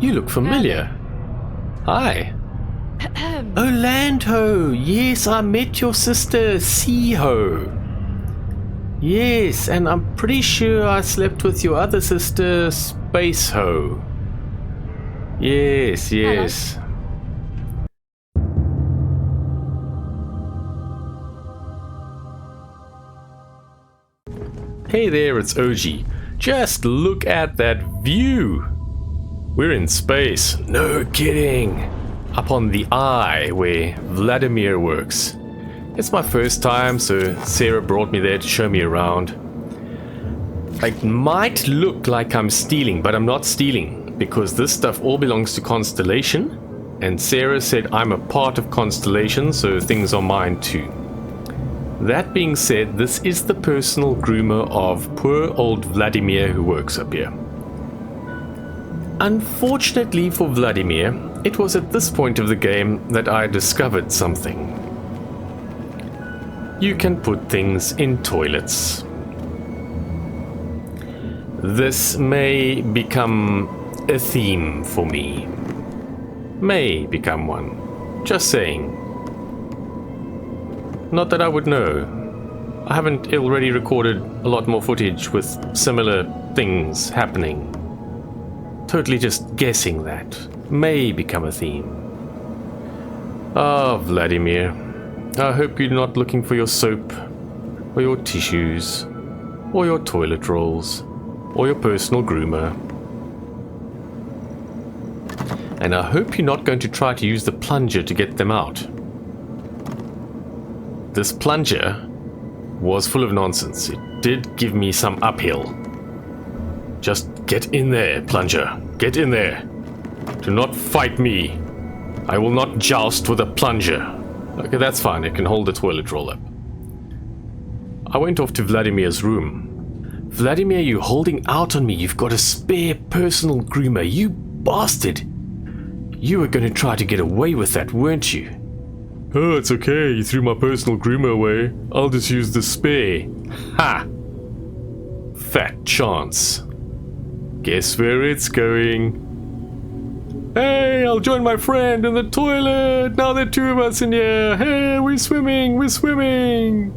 You look familiar. Hi. Oh, Landho. Yes, I met your sister, Seaho. Yes, and I'm pretty sure I slept with your other sister, Spaceho. Yes, yes. Hey there, it's OG. Just look at that view. We're in space. No kidding. Up on the Eye where Vladimir works. It's my first time, so Sarah brought me there to show me around. It might look like I'm stealing, but I'm not stealing, because this stuff all belongs to Constellation, and Sarah said I'm a part of Constellation, so things are mine too. That being said, this is the personal groomer of poor old Vladimir who works up here. Unfortunately for Vladimir, it was at this point of the game that I discovered something. You can put things in toilets. This may become a theme for me. May become one. Just saying. Not that I would know. I haven't already recorded a lot more footage with similar things happening. Totally just guessing that. May become a theme. Ah, Vladimir. I hope you're not looking for your soap, or your tissues, or your toilet rolls, or your personal groomer. And I hope you're not going to try to use the plunger to get them out. This plunger was full of nonsense. It did give me some uphill. Just get in there, plunger. Get in there. Do not fight me. I will not joust with a plunger. Okay, that's fine. It can hold the toilet roll up. I went off to Vladimir's room. Vladimir, you're holding out on me. You've got a spare personal groomer. You bastard. You were going to try to get away with that, weren't you? Oh, it's okay. You threw my personal groomer away. I'll just use the spare. Ha! Fat chance. Guess where it's going? Hey, I'll join my friend in the toilet. Now there are two of us in here. Hey, we're swimming. We're swimming.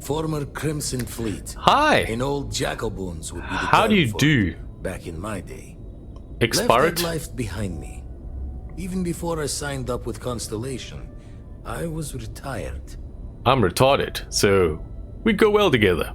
Former Crimson Fleet. Hi. An old Jackalbones would be the How do you do? Back in my day. Expired? Left that life behind me. Even before I signed up with Constellation, I was retired. I'm retarded, so we go well together.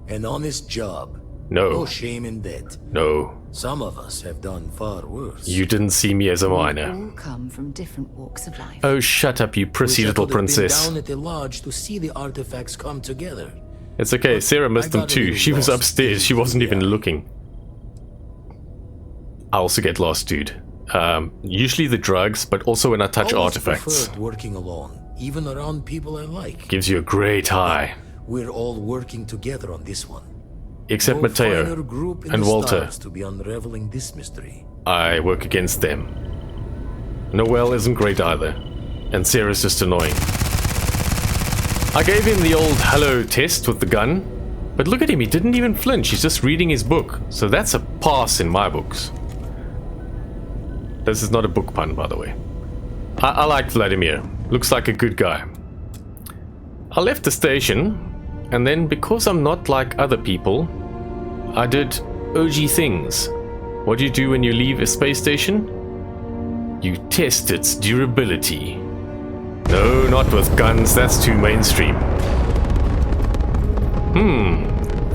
An honest job. No. No shame in that. No. Some of us have done far worse. You didn't see me as a We minor. all come from different walks of life. Oh, shut up, you prissy little princess. Down at the lodge to see the artifacts come together. It's okay, But Sarah missed I them got a too. little She was lost upstairs, she wasn't even Yeah. looking. I also get lost, dude. Usually the drugs, but also when I touch Always artifacts. preferred working alone, even around people I like. Gives you a great high. We're all working together on this one. Except No Mateo finer group in and the Walter. stars to be unraveling this mystery. I work against them. Noel isn't great either. And Sarah's just annoying. I gave him the old hello test with the gun. But look at him, he didn't even flinch. He's just reading his book. So that's a pass in my books. This is not a book pun, by the way. I like Vladimir. Looks like a good guy. I left the station, and then because I'm not like other people, I did OG things. What do you do when you leave a space station? You test its durability. No, not with guns, that's too mainstream.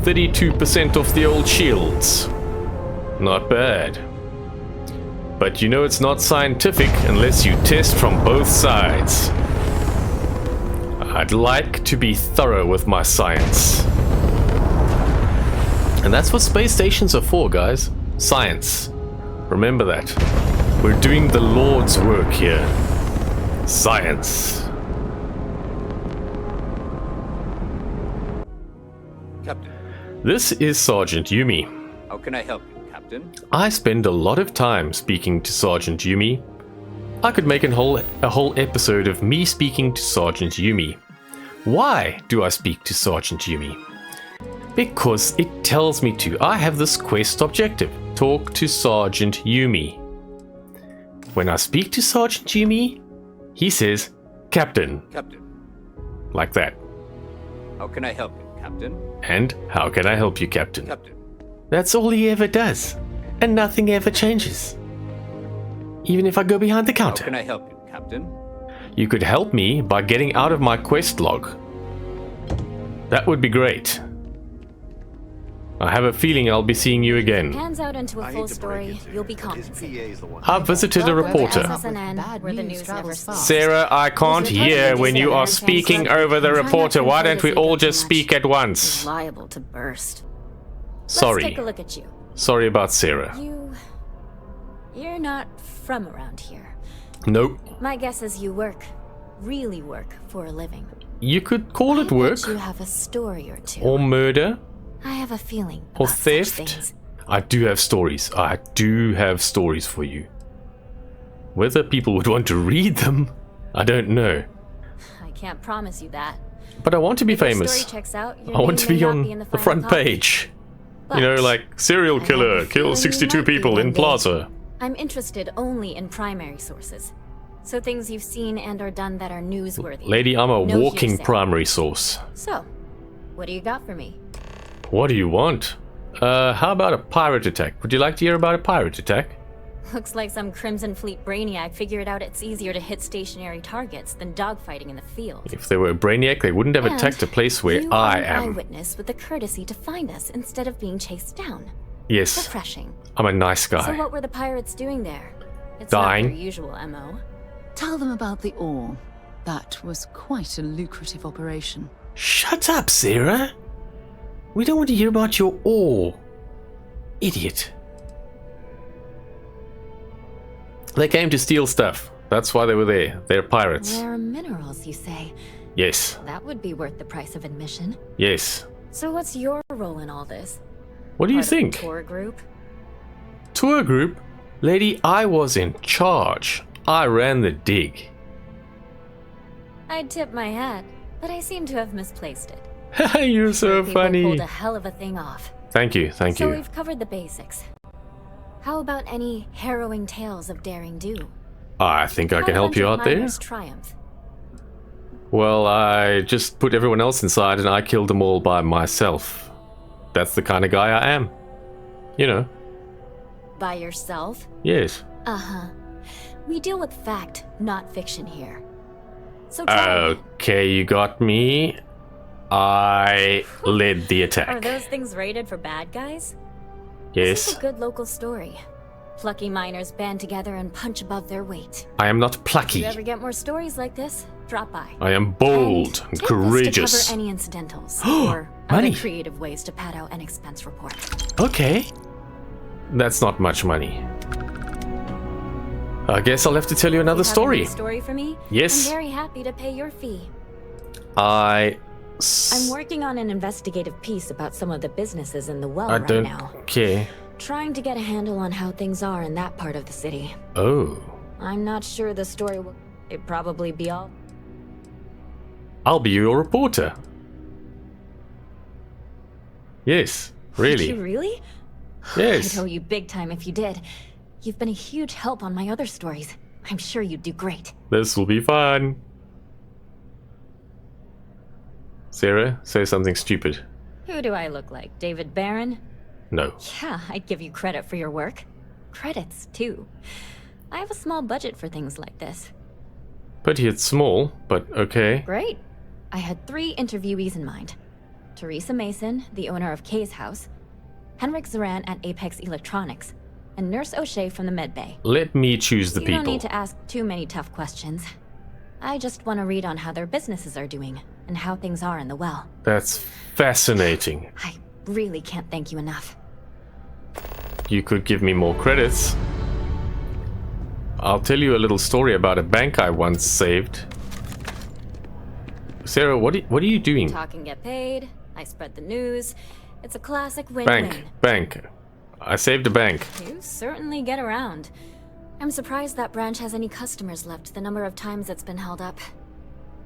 32% off the old shields. Not bad. But you know it's not scientific unless you test from both sides. I'd like to be thorough with my science. And that's what space stations are for, guys. Science. Remember that. We're doing the Lord's work here. Science. Captain, This is Sergeant Yumi. how can I help you, Captain? I spend a lot of time speaking to Sergeant Yumi. I could make a whole episode of me speaking to Sergeant Yumi. Why do I speak to Sergeant Yumi? Because it tells me to. I have this quest objective. Talk to Sergeant Yumi. When I speak to Sergeant Yumi, he says, Captain. Captain, Like that. how can I help you, Captain? And how can I help you, Captain? Captain, That's all he ever does. And nothing ever changes. Even if I go behind the how counter. can I help you, Captain? You could help me by getting out of my quest log. That would be great. I have a feeling I'll be seeing you again. Pans out into a full story, you'll be compensated. I've visited a reporter. SSNN, where the news never stops. Sarah, I can't hear when you are speaking over the reporter. Why don't we all just speak at once? Liable to burst. Let's Sorry. take a look at you. Sorry about Sarah. You're not from around here. Nope. My guess is you really work for a living. You could call it work. You have a story or two. Or murder. I have a feeling. Or about such theft. things. I do have stories. I do have stories for you. Whether people would want to read them, I don't know. I can't promise you that. But I want to be If your famous. story checks out, your I want name to may be not on in the final front copy. page. But You know, like serial I have killer a feeling kills you 62 might be people one in day. Plaza. I'm interested only in primary sources. So things you've seen and or done that are newsworthy. Lady, I'm a No walking hearsay. primary source. So, what do you got for me? What do you want? How about a pirate attack? Would you like to hear about a pirate attack? Looks like some Crimson Fleet brainiac figured out it's easier to hit stationary targets than dogfighting in the field. If they were a brainiac, they wouldn't have And attacked a place where you I are an am. eyewitness with the courtesy to find us instead of being chased down. Yes, Refreshing. I'm a nice So guy. what were the pirates doing there? It's Dying. not their usual MO. Tell them about the ore. That was quite a lucrative operation. Shut up, Sarah! We don't want to hear about your ore. Idiot. They came to steal stuff. That's why they were there. They're pirates. Rare minerals, you say? Yes. That would be worth the price of admission. Yes. So what's your role in all this? What do you Part of the think? tour group? Tour group? Lady, I was in charge. I ran the dig. I'd tip my hat, but I seem to have misplaced it. You're so People funny. pulled a hell of a thing off. Thank you, thank So you. we've covered the basics. How about any harrowing tales of daring do? I think I can help you out there. Triumph. Well, I just put everyone else inside and I killed them all by myself. That's the kind of guy I am. You know. By yourself? Yes. Uh-huh. We deal with fact, not fiction here. So tell me, Okay, you got me. I led the are attack. those things rated for bad guys? Yes. This is a good local story. Plucky miners band together and punch above their weight. I am not If plucky. you ever get more stories like this, drop by. I am bold and take this to courageous. cover any incidentals or Money. other creative ways to pad out an expense report. Okay. That's not much money. I guess I'll have to tell you another You have a story. new story for me? Yes. I'm very happy to pay your fee. I'm I'm working on an investigative piece about some of the businesses in the well I right don't now. care. Trying to get a handle on how things are in that part of the city. Oh. I'm not sure the story will... It'd probably be all... I'll be your reporter. Yes, really. You really? Yes. I'd owe you big time if you did. You've been a huge help on my other stories. I'm sure you'd do great. This will be fun. Sarah, say something stupid. Who do I look like? David Barron? No. Yeah, I'd give you credit for your work. Credits, too. I have a small budget for things like this. Pity it's small, but okay. Great. I had 3 interviewees in mind. Teresa Mason, the owner of Kay's house, Henrik Zoran at Apex Electronics, and Nurse O'Shea from the Medbay. Let me choose the You don't people. need to ask too many tough questions. I just want to read on how their businesses are doing, and how things are in the well. That's fascinating. I really can't thank you enough. You could give me more credits. I'll tell you a little story about a bank I once saved. Sarah, what are you doing? Talk and get paid, I spread the news. It's a classic win-win. Bank. I saved a bank. You certainly get around. I'm surprised that branch has any customers left, the number of times it's been held up.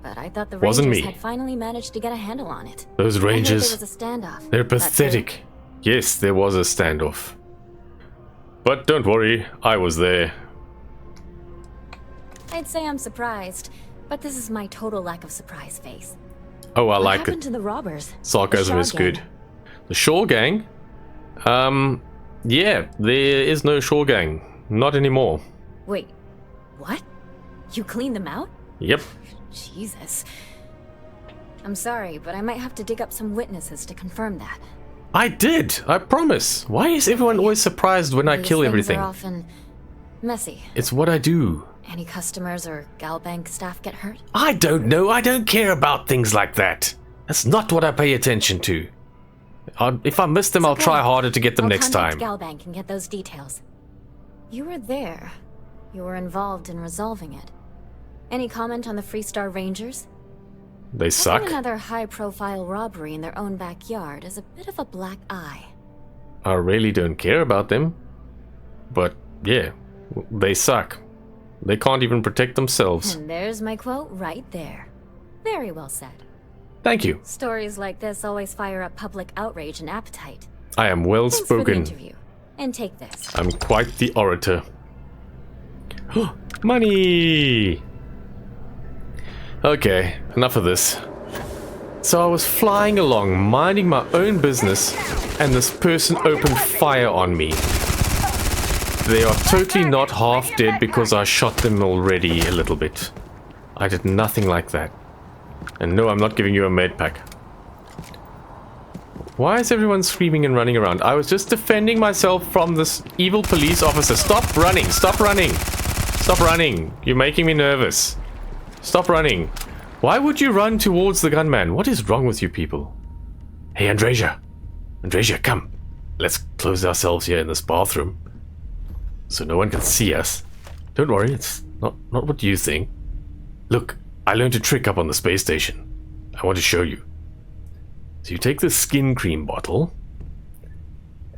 but I thought the Wasn't Rangers me. had finally managed to get a handle on it. Those I heard Rangers, there was a standoff. they're That true? pathetic. Yes, there was a standoff. But don't worry, I was there. I'd say I'm surprised, but this is my total lack of surprise face. Oh, I What like happened it. to the robbers? Sarcasm The is Shaw good. gang? The Shore Gang? Yeah, there is no Shore Gang. Not anymore. Wait, what? You cleaned them out? Yep. Jesus. I'm sorry, but I might have to dig up some witnesses to confirm that. I did, I promise. Why is everyone always surprised when I These kill things everything? are often messy. It's what I do. Any customers or Galbank staff get hurt? I don't know. I don't care about things like that. That's not what I pay attention to. If I miss them, I'll Okay. try harder to get them I'll next time. contact Galbank and get those details. You were there. You were involved in resolving it. Any comment on the Freestar Rangers? They suck. Having another high-profile robbery in their own backyard is a bit of a black eye. I really don't care about them. But yeah, they suck. They can't even protect themselves. And there's my quote right there. Very well said. Thank you. Stories like this always fire up public outrage and appetite. I am well Thanks for the spoken. interview. And take this. I'm quite the orator. Money! Okay, enough of this. So I was flying along, minding my own business, and this person opened fire on me. They are totally not half dead because I shot them already a little bit. I did nothing like that. And no, I'm not giving you a med pack. Why is everyone screaming and running around? I was just defending myself from this evil police officer. Stop running! Stop running! Stop running! You're making me nervous. Stop running. Why would you run towards the gunman? What is wrong with you people? Hey, Andreja. Andreja, come. Let's close ourselves here in this bathroom. So no one can see us. Don't worry, it's not what you think. Look, I learned a trick up on the space station. I want to show you. So you take the skin cream bottle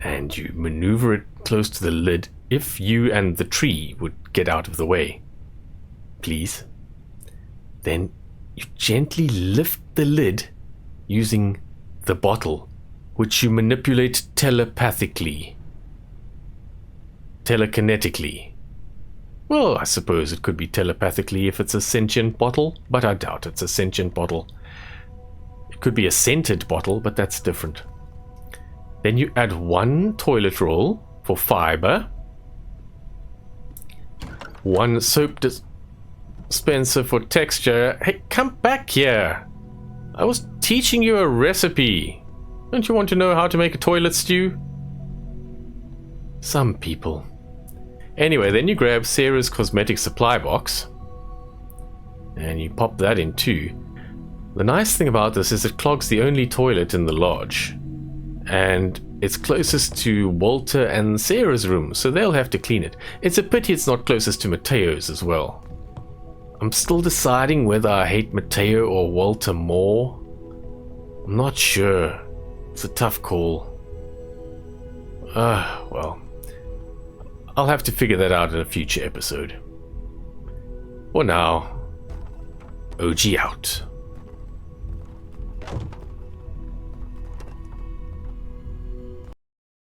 and you maneuver it close to the lid if you and the tree would get out of the way. Please. Then you gently lift the lid using the bottle, which you manipulate telepathically. Telekinetically. Well, I suppose it could be telepathically if it's a sentient bottle, but I doubt it's a sentient bottle. It could be a scented bottle, but that's different. Then you add 1 toilet roll for fiber, 1 soap dispenser for texture. Hey, come back here! I was teaching you a recipe. Don't you want to know how to make a toilet stew? Some people. Anyway, then you grab Sarah's cosmetic supply box and you pop that in too. The nice thing about this is it clogs the only toilet in the lodge, and it's closest to Walter and Sarah's room, so they'll have to clean it. It's a pity it's not closest to Mateo's as well. I'm still deciding whether I hate Mateo or Walter more. I'm not sure. It's a tough call. Well, I'll have to figure that out in a future episode. For now, OG out.